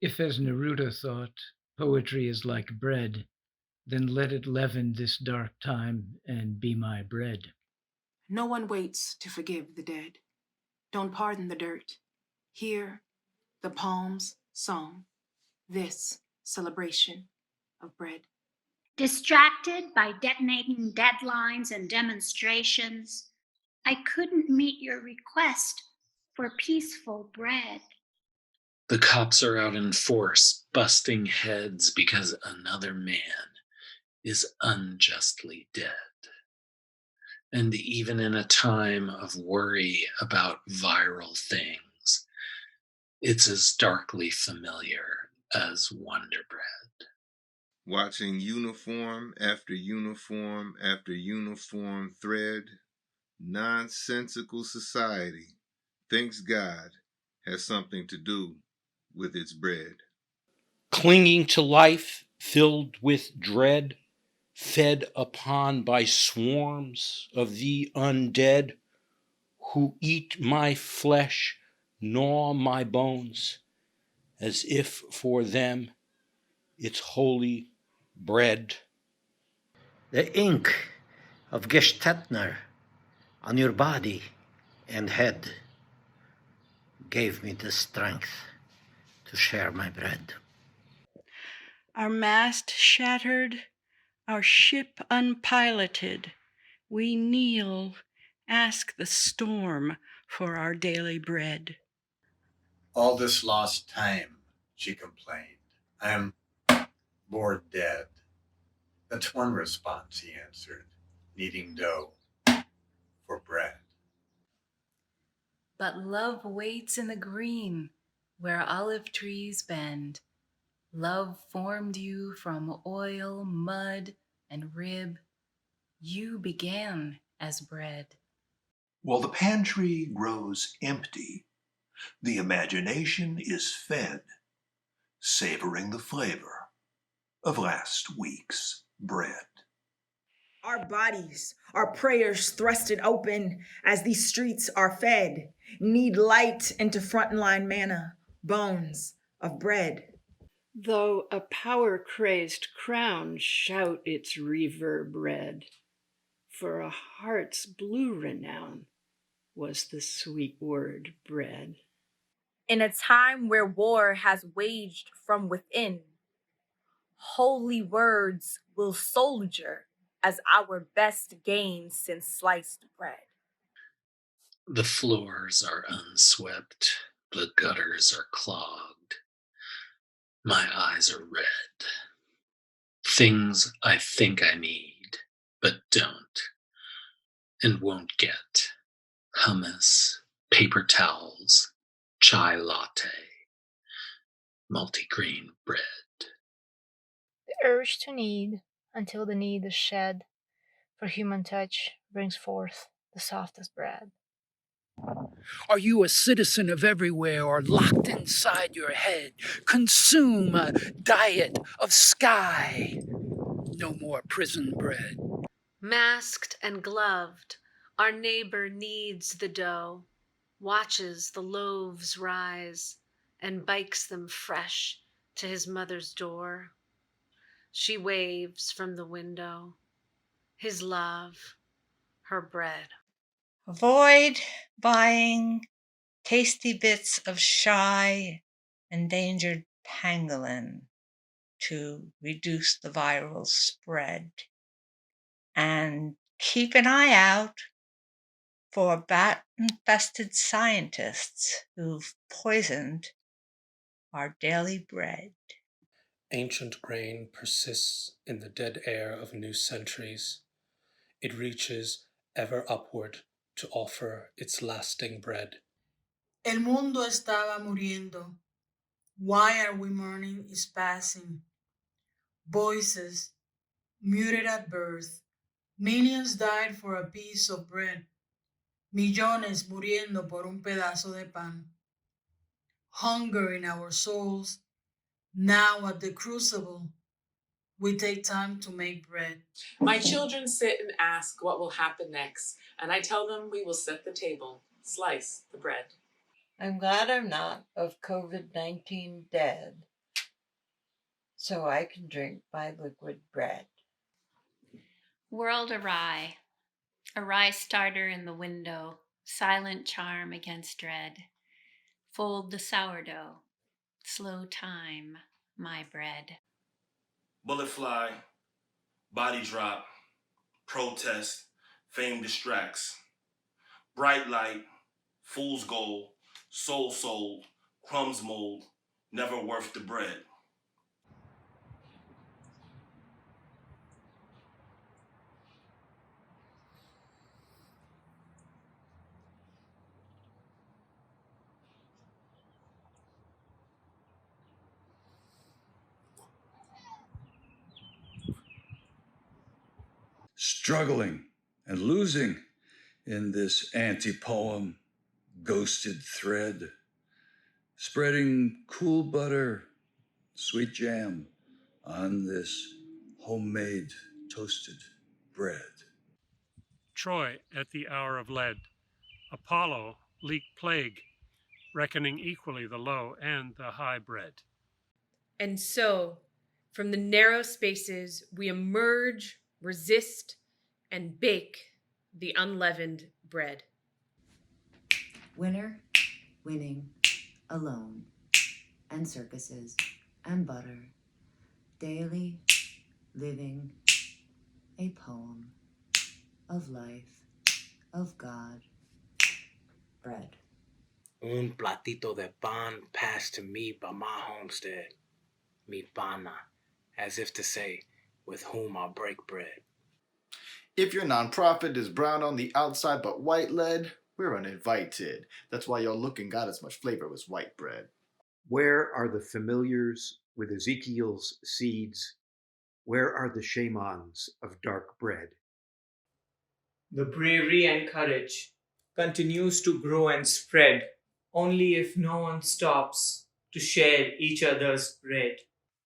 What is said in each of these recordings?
If, as Neruda thought, poetry is like bread, then let it leaven this dark time and be my bread. No one waits to forgive the dead. Don't pardon the dirt. Hear the palms' song, this celebration of bread. Distracted by detonating deadlines and demonstrations, I couldn't meet your request for peaceful bread. The cops are out in force, busting heads because another man is unjustly dead. And even in a time of worry about viral things, it's as darkly familiar as Wonder Bread. Watching uniform after uniform after uniform thread, nonsensical society thinks God has something to do with its bread. Clinging to life filled with dread, fed upon by swarms of the undead who eat my flesh, gnaw my bones, as if for them it's holy bread. The ink of Gestetner on your body and head gave me the strength to share my bread. Our mast shattered, our ship unpiloted, we kneel, ask the storm for our daily bread. All this lost time, she complained. I am bored dead. That's one response, he answered, kneading dough for bread. But love waits in the green where olive trees bend. Love formed you from oil, mud, and rib. You began as bread. While the pantry grows empty, the imagination is fed, savoring the flavor of last week's bread. Our bodies, our prayers thrusted open as these streets are fed, need light into frontline manna, bones of bread. Though a power-crazed crown shout its reverb red, for a heart's blue renown was the sweet word bread. In a time where war has waged from within, holy words will soldier as our best gain since sliced bread. The floors are unswept, the gutters are clogged. My eyes are red. Things I think I need, but don't, and won't get. Hummus, paper towels, chai latte, multigrain bread. The urge to need until the need is shed, for human touch brings forth the softest bread. Are you a citizen of everywhere or locked inside your head? Consume a diet of sky. No more prison bread. Masked and gloved, our neighbor kneads the dough, watches the loaves rise, and bikes them fresh to his mother's door. She waves from the window, his love, her bread. Avoid buying tasty bits of shy, endangered pangolin to reduce the viral spread. And keep an eye out for bat-infested scientists who've poisoned our daily bread. Ancient grain persists in the dead air of new centuries. It reaches ever upward to offer its lasting bread. El mundo estaba muriendo. Why are we mourning is passing? Voices muted at birth. Millions died for a piece of bread. Millones muriendo por un pedazo de pan. Hunger in our souls. Now at the crucible, we take time to make bread. My children sit and ask what will happen next, and I tell them we will set the table, slice the bread. I'm glad I'm not of COVID-19 dead, so I can drink my liquid bread. World awry, a rye starter in the window, silent charm against dread. Fold the sourdough, slow time, my bread. Bullet fly, body drop, protest, fame distracts. Bright light, fool's gold, soul sold, crumbs mold, never worth the bread. Struggling and losing in this anti-poem, ghosted thread, spreading cool butter, sweet jam on this homemade toasted bread. Troy at the hour of lead, Apollo leaked plague, reckoning equally the low and the high bred. And so, from the narrow spaces, we emerge, resist, and bake the unleavened bread. Winner, winning, alone, and circuses, and butter, daily, living, a poem of life, of God, bread. Un platito de pan passed to me by my homestead, mi pana, as if to say, with whom I'll break bread. If your nonprofit is brown on the outside but white lead, we're uninvited. That's why your looking got as much flavor as white bread. Where are the familiars with Ezekiel's seeds? Where are the shamans of dark bread? The bravery and courage continues to grow and spread only if no one stops to share each other's bread.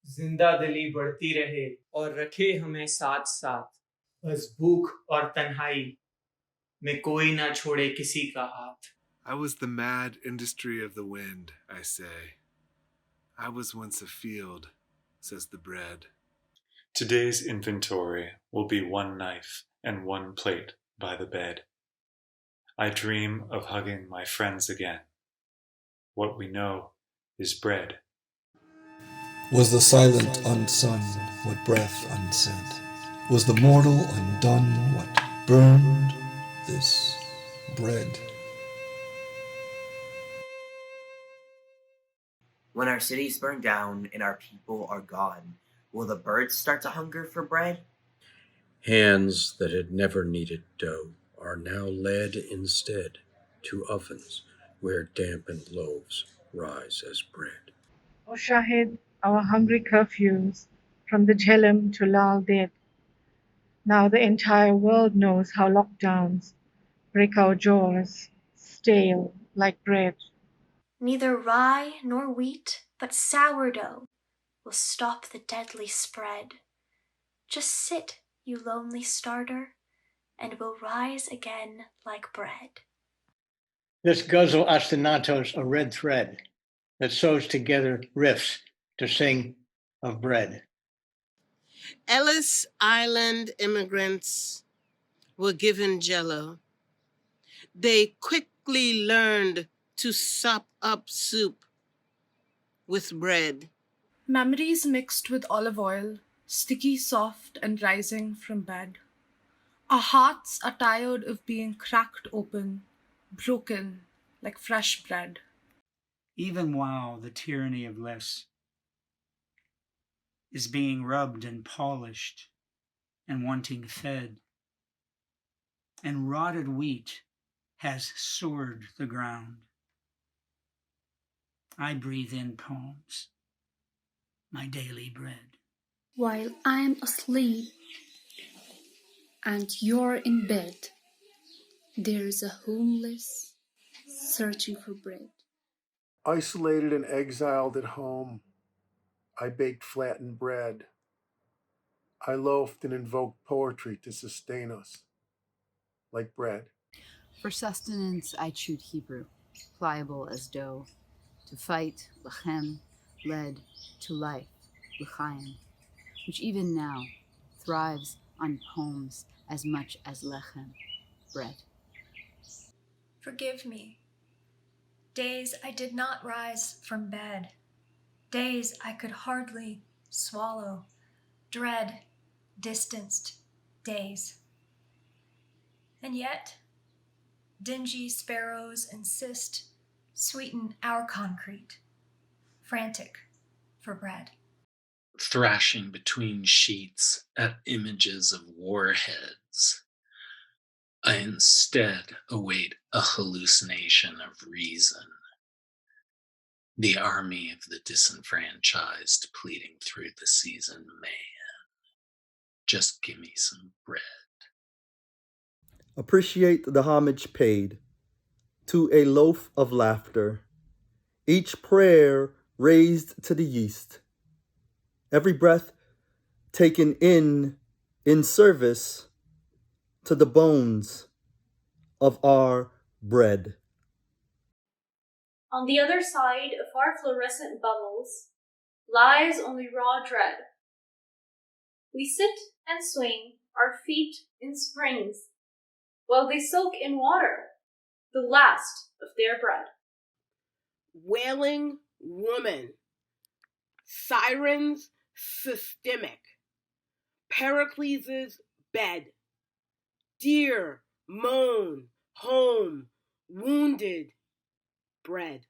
जिंदा दिली बढ़ती रहे और रखे हमें साथ साथ, बस भूख और तन्हाई में कोई ना छोड़े किसी का हाथ. I was the mad industry of the wind, I say. I was once a field, says the bread. Today's inventory will be one knife and one plate by the bed. I dream of hugging my friends again. What we know is bread. Was the silent unsung what breath unsaid? Was the mortal undone what burned this bread? When our cities burn down and our people are gone, will the birds start to hunger for bread? Hands that had never kneaded dough are now led instead to ovens where dampened loaves rise as bread. O Shahid, our hungry curfews from the Jhelum to Lal Ded. Now the entire world knows how lockdowns break our jaws, stale like bread. Neither rye nor wheat, but sourdough will stop the deadly spread. Just sit, you lonely starter, and we'll rise again like bread. This Ghazal ostinatos a red thread that sews together riffs to sing of bread. Ellis Island immigrants were given jello. They quickly learned to sop up soup with bread. Memories mixed with olive oil, sticky, soft, and rising from bed. Our hearts are tired of being cracked open, broken like fresh bread. Even while the tyranny of less is being rubbed and polished and wanting fed, and rotted wheat has soared the ground, I breathe in poems, my daily bread. While I'm asleep and you're in bed, there's a homeless searching for bread. Isolated and exiled at home, I baked flattened bread. I loafed and invoked poetry to sustain us, like bread. For sustenance, I chewed Hebrew, pliable as dough. To fight, lachem, led to life, l'chaim, which even now thrives on poems as much as lechem, bread. Forgive me. Days I did not rise from bed. Days I could hardly swallow. Dread, distanced days. And yet, dingy sparrows insist sweeten our concrete, frantic for bread. Thrashing between sheets at images of warheads, I instead await a hallucination of reason. The army of the disenfranchised pleading through the season, man, just give me some bread. Appreciate the homage paid to a loaf of laughter, each prayer raised to the yeast, every breath taken in service to the bones of our bread. On the other side of our fluorescent bubbles lies only raw dread. We sit and swing our feet in springs while they soak in water the last of their bread. Wailing woman, sirens systemic, Pericles' bed, dear moan, home, wounded, bread.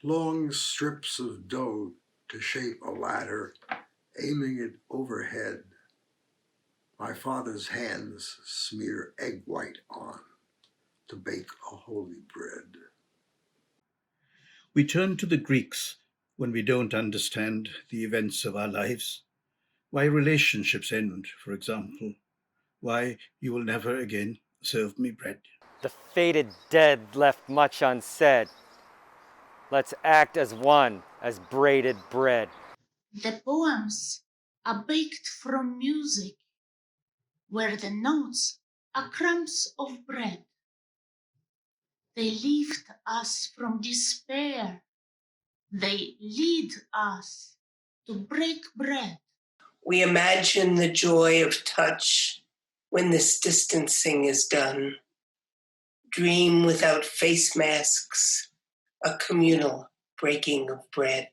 Long strips of dough to shape a ladder, aiming it overhead. My father's hands smear egg white on to bake a holy bread. We turn to the Greeks when we don't understand the events of our lives. Why relationships end, for example. Why you will never again serve me bread. The fated dead left much unsaid. Let's act as one, as braided bread. The poems are baked from music, where the notes are crumbs of bread. They lift us from despair. They lead us to break bread. We imagine the joy of touch when this distancing is done. Dream without face masks, a communal breaking of bread.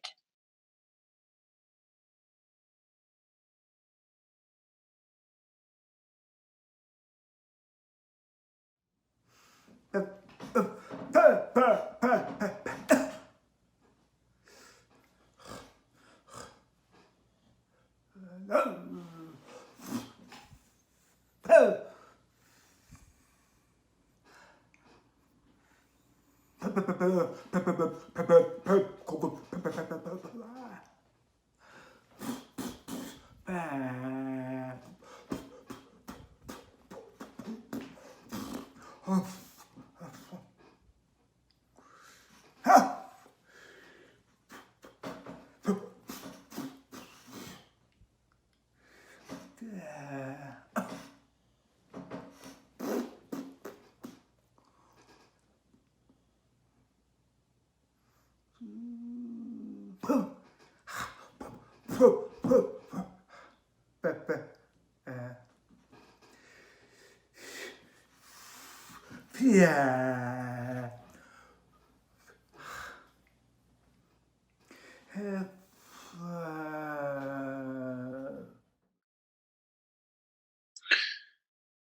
Yeah.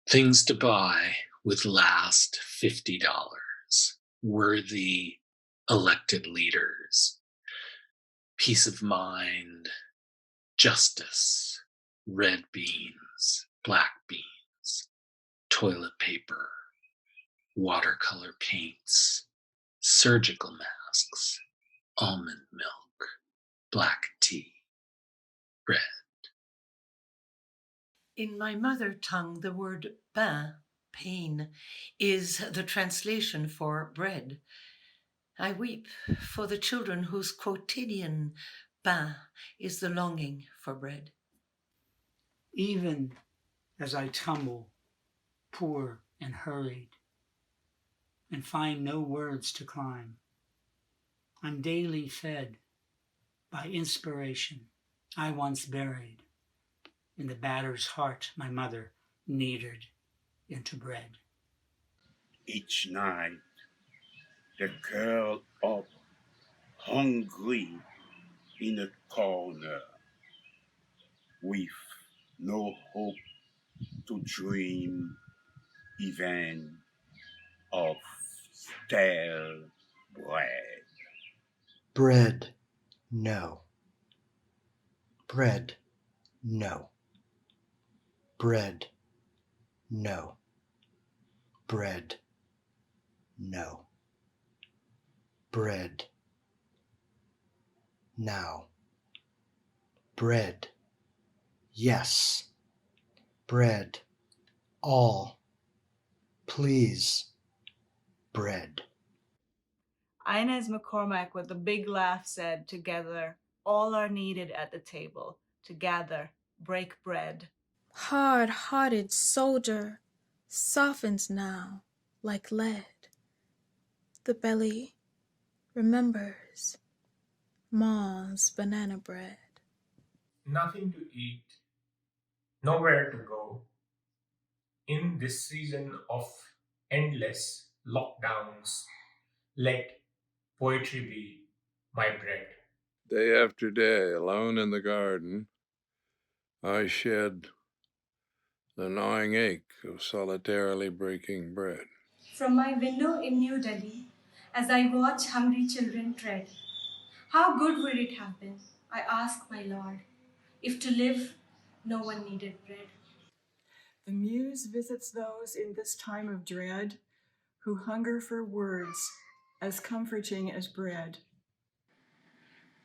Things to buy with last $50. Worthy elected leaders. Peace of mind, justice, red beans, black beans, toilet paper, watercolor paints, surgical masks, almond milk, black tea, bread. In my mother tongue, the word pain, pain, is the translation for bread. I weep for the children whose quotidian pain is the longing for bread. Even as I tumble, poor and hurried, and find no words to climb, I'm daily fed by inspiration I once buried in the batter's heart my mother kneaded into bread. Each night they curl up hungry in a corner with no hope to dream even of stale bread. Bread, no. Bread, no. Bread, no. Bread, no. Bread, now. Bread, yes. Bread, all. Please, bread. Inez McCormack with a big laugh said, together, all are needed at the table. To gather, break bread. Hard-hearted soldier softens now like lead. The belly remembers Mom's banana bread. Nothing to eat, nowhere to go. In this season of endless lockdowns, let poetry be my bread. Day after day, alone in the garden, I shed the gnawing ache of solitarily breaking bread. From my window in New Delhi, as I watch hungry children tread, how good would it have been, I ask my Lord, if to live no one needed bread. The muse visits those in this time of dread who hunger for words as comforting as bread.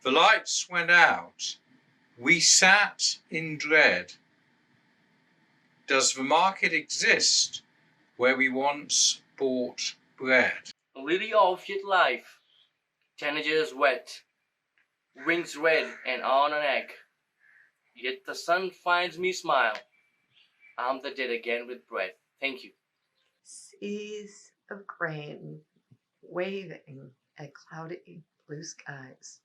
The lights went out. We sat in dread. Does the market exist where we once bought bread? A lily of yet life, tanagers wet, wings red and on an egg. Yet the sun finds me smile. I'm the dead again with bread. Thank you. Seas of grain waving at cloudy blue skies.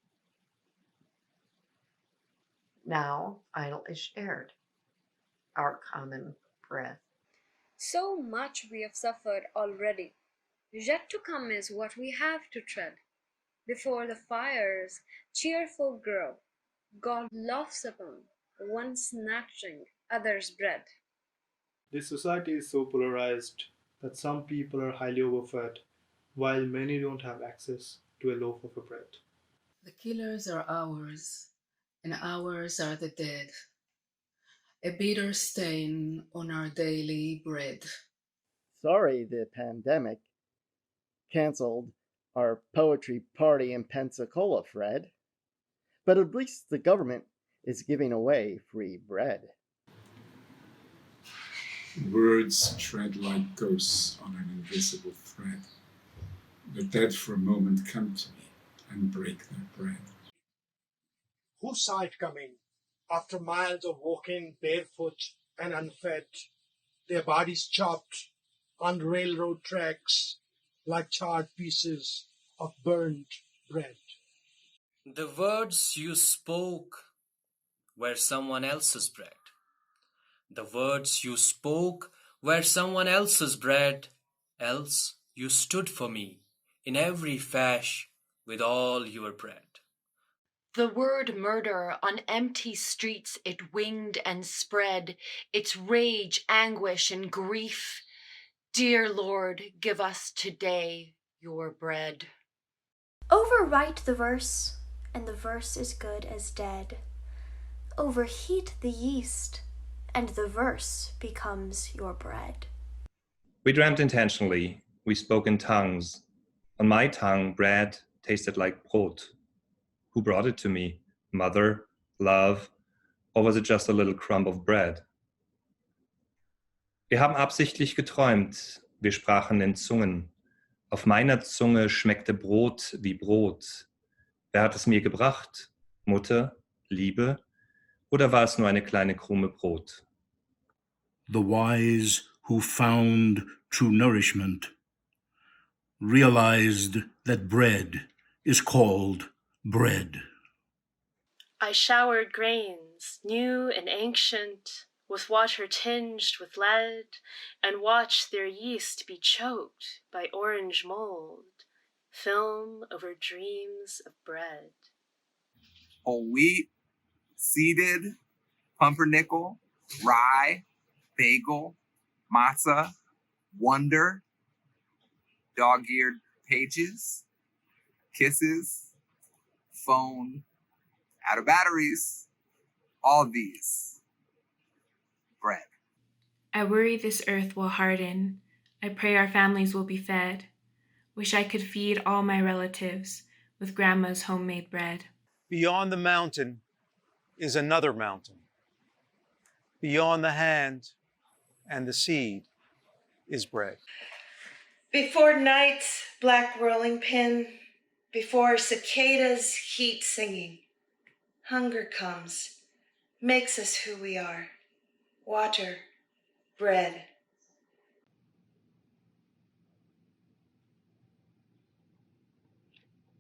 Now finally shared our common breath. So much we have suffered already. Yet to come is what we have to tread. Before the fires, cheerful grow. God laughs upon one snatching other's bread. This society is so polarized that some people are highly overfed, while many don't have access to a loaf of bread. The killers are ours, and ours are the dead. A bitter stain on our daily bread. Sorry the pandemic canceled our poetry party in Pensacola, Fred. But at least the government is giving away free bread. Words tread like ghosts on an invisible thread. The dead for a moment come to me and break their bread. Who saw it coming? After miles of walking barefoot and unfed, their bodies chopped on railroad tracks like charred pieces of burned bread. The words you spoke were someone else's bread. The words you spoke were someone else's bread, else you stood for me in every fash with all your bread. The word murder on empty streets it winged and spread, its rage, anguish, and grief. Dear Lord, give us today your bread. Overwrite the verse, and the verse is good as dead. Overheat the yeast, and the verse becomes your bread. We dreamt intentionally, we spoke in tongues. On my tongue, bread tasted like Brot. Who brought it to me? Mother, love, or was it just a little crumb of bread? Wir haben absichtlich geträumt, wir sprachen in Zungen. Auf meiner Zunge schmeckte Brot wie Brot. Wer hat es mir gebracht? Mutter, Liebe? Oder war es nur eine kleine Krume Brot? The wise who found true nourishment realized that bread is called bread. I showered grains, new and ancient, with water tinged with lead, and watched their yeast be choked by orange mold, film over dreams of bread. Whole wheat, seeded, pumpernickel, rye, bagel, matzah, wonder, dog-eared pages, kisses, phone, out of batteries, all these, bread. I worry this earth will harden. I pray our families will be fed. Wish I could feed all my relatives with grandma's homemade bread. Beyond the mountain is another mountain. Beyond the hand and the seed is bread. Before night's black rolling pin, before cicadas' heat singing, hunger comes, makes us who we are. Water, bread.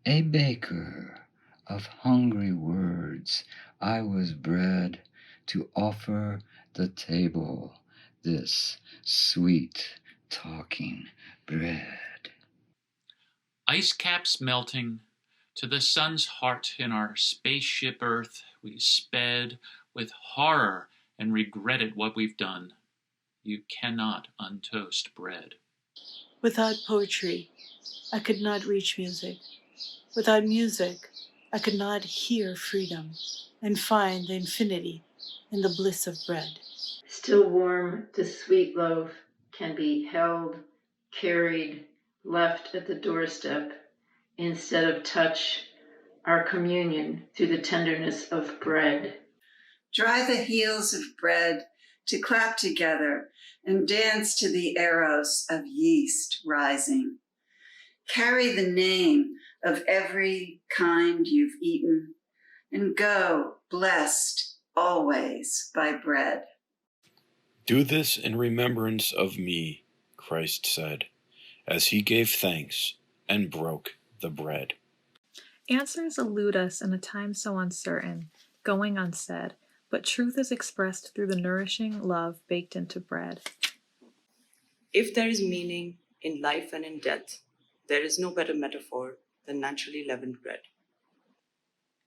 A baker of hungry words, I was bred to offer the table this sweet talking bread. Ice caps melting, to the sun's heart in our spaceship Earth we sped with horror and regretted what we've done. You cannot untoast bread. Without poetry, I could not reach music. Without music, I could not hear freedom and find the infinity in the bliss of bread. Still warm, the sweet loaf can be held, carried, left at the doorstep, instead of touch, our communion through the tenderness of bread. Dry the heels of bread to clap together and dance to the arrows of yeast rising. Carry the name of every kind you've eaten and go blessed always by bread. Do this in remembrance of me, Christ said, as he gave thanks and broke the bread. Answers elude us in a time so uncertain, going unsaid, but truth is expressed through the nourishing love baked into bread. If there is meaning in life and in death, there is no better metaphor than naturally leavened bread.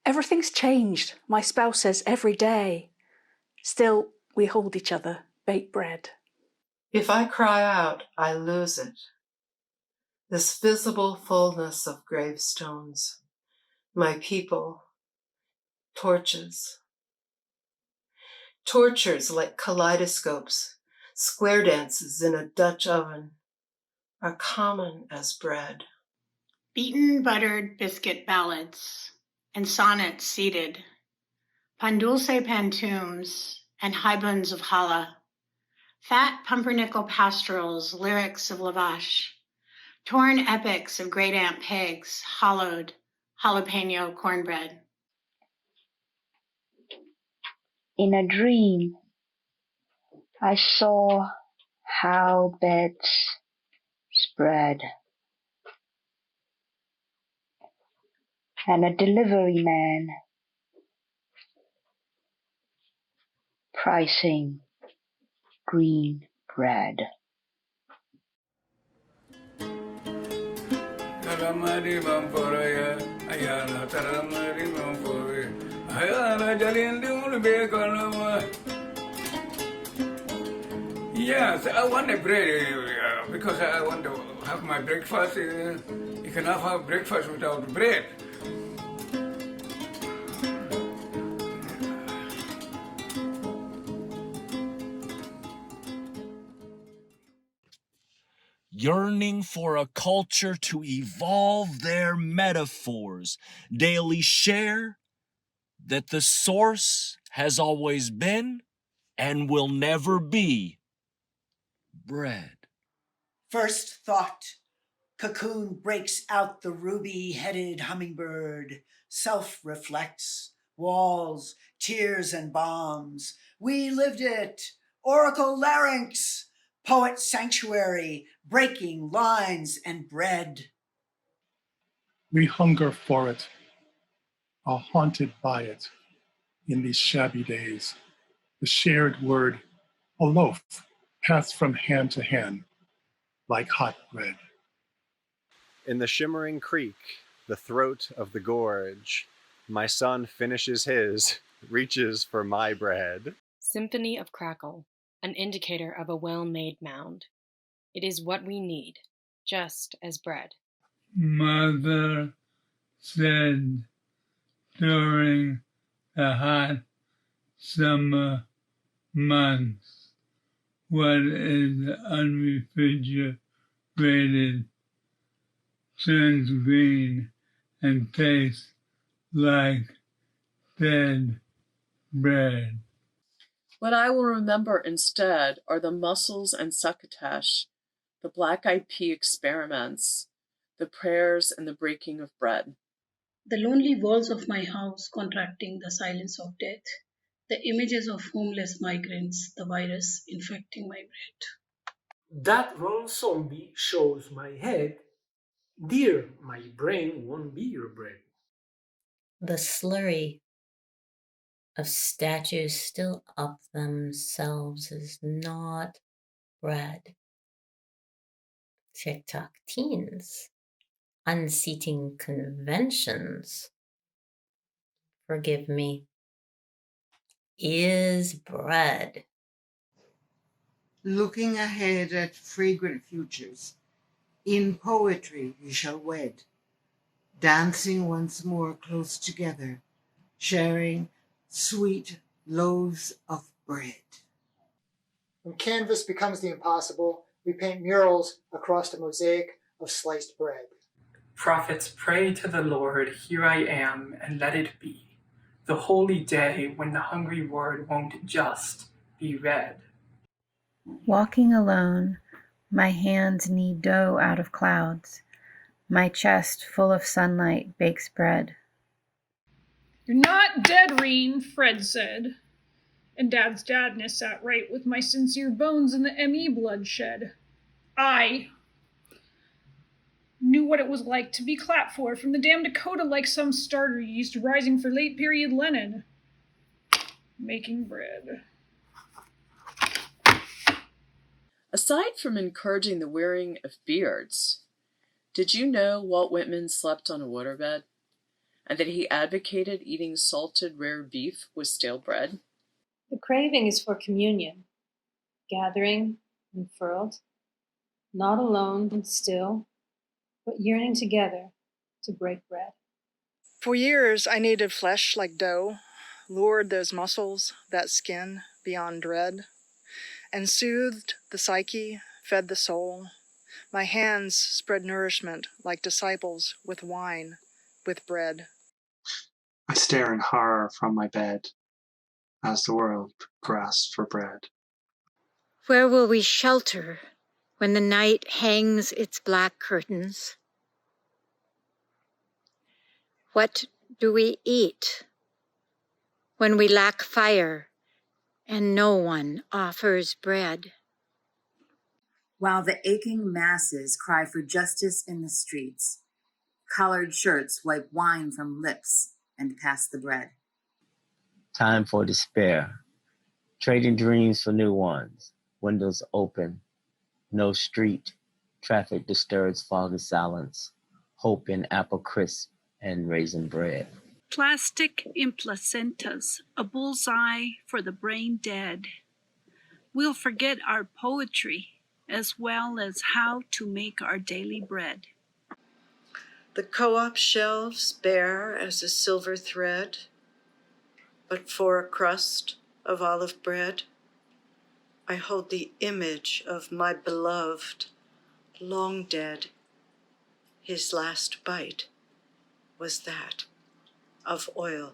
Everything's changed, my spouse says every day. Still, we hold each other, baked bread. If I cry out, I lose it. This visible fullness of gravestones, my people, torches. Tortures like kaleidoscopes, square dances in a Dutch oven, are common as bread. Beaten buttered biscuit ballads and sonnets seated, pan dulce pantoums and highbuns of challah, fat pumpernickel pastorals, lyrics of lavash, torn epics of great Aunt Peg's hollowed jalapeno cornbread. In a dream, I saw how beds spread, and a delivery man pricing green bread. Yes, I want a bread because I want to have my breakfast. You cannot have breakfast without bread. Yearning for a culture to evolve their metaphors, daily share that the source has always been and will never be bread. First thought, cocoon breaks out the ruby-headed hummingbird, self-reflects, walls, tears and bombs. We lived it, oracle larynx, poet sanctuary, breaking lines and bread. We hunger for it, are haunted by it, in these shabby days. The shared word, a loaf, passed from hand to hand like hot bread. In the shimmering creek, the throat of the gorge, my son finishes his, reaches for my bread. Symphony of crackle, an indicator of a well-made mound. It is what we need, just as bread. Mother said during the hot summer months, what is unrefrigerated turns green and tastes like dead bread. What I will remember instead are the mussels and succotash, the black-eyed pea experiments, the prayers and the breaking of bread. The lonely walls of my house contracting the silence of death, the images of homeless migrants, the virus infecting my bread. That wrong zombie shows my head. Dear, my brain won't be your bread. The slurry of statues still up themselves is not bread. TikTok teens, unseating conventions, forgive me, is bread. Looking ahead at fragrant futures, in poetry we shall wed, dancing once more close together, sharing sweet loaves of bread. When canvas becomes the impossible, we paint murals across the mosaic of sliced bread. Prophets pray to the Lord, here I am, and let it be. The holy day when the hungry word won't just be read. Walking alone, my hands knead dough out of clouds. My chest, full of sunlight, bakes bread. You're not dead, Reen, Fred said. And Dad's dadness sat right with my sincere bones in the ME bloodshed. I knew what it was like to be clapped for from the damn Dakota like some starter yeast rising for late period Lenin. Making bread. Aside from encouraging the wearing of beards, did you know Walt Whitman slept on a waterbed? And that he advocated eating salted rare beef with stale bread? The craving is for communion, gathering, unfurled, not alone and still, but yearning together to break bread. For years, I needed flesh like dough, lured those muscles, that skin, beyond dread, and soothed the psyche, fed the soul. My hands spread nourishment like disciples with wine, with bread. I stare in horror from my bed as the world grasps for bread. Where will we shelter when the night hangs its black curtains? What do we eat when we lack fire and no one offers bread? While the aching masses cry for justice in the streets, collared shirts wipe wine from lips and pass the bread. Time for despair, trading dreams for new ones, windows open, no street, traffic disturbs foggy silence, hope in apple crisp and raisin bread. Plastic in placentas, a bullseye for the brain dead. We'll forget our poetry as well as how to make our daily bread. The co-op shelves bare as a silver thread, but for a crust of olive bread, I hold the image of my beloved, long dead. His last bite was that of oil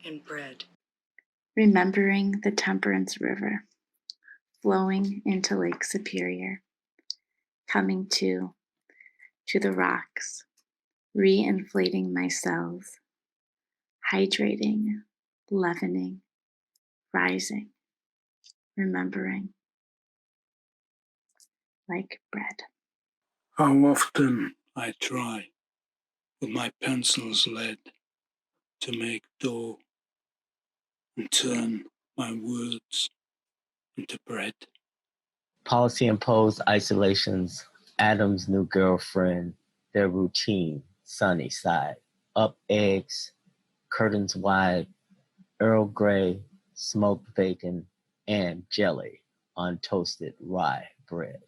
and bread. Remembering the Temperance River, flowing into Lake Superior, coming to the rocks, re-inflating my cells, hydrating, leavening, rising, remembering, like bread. How often I try with my pencil's lead to make dough, and turn my words into bread. Policy imposed isolations, Adam's new girlfriend, their routine, sunny side, up eggs, curtains wide, Earl Grey, smoked bacon, and jelly on toasted rye bread.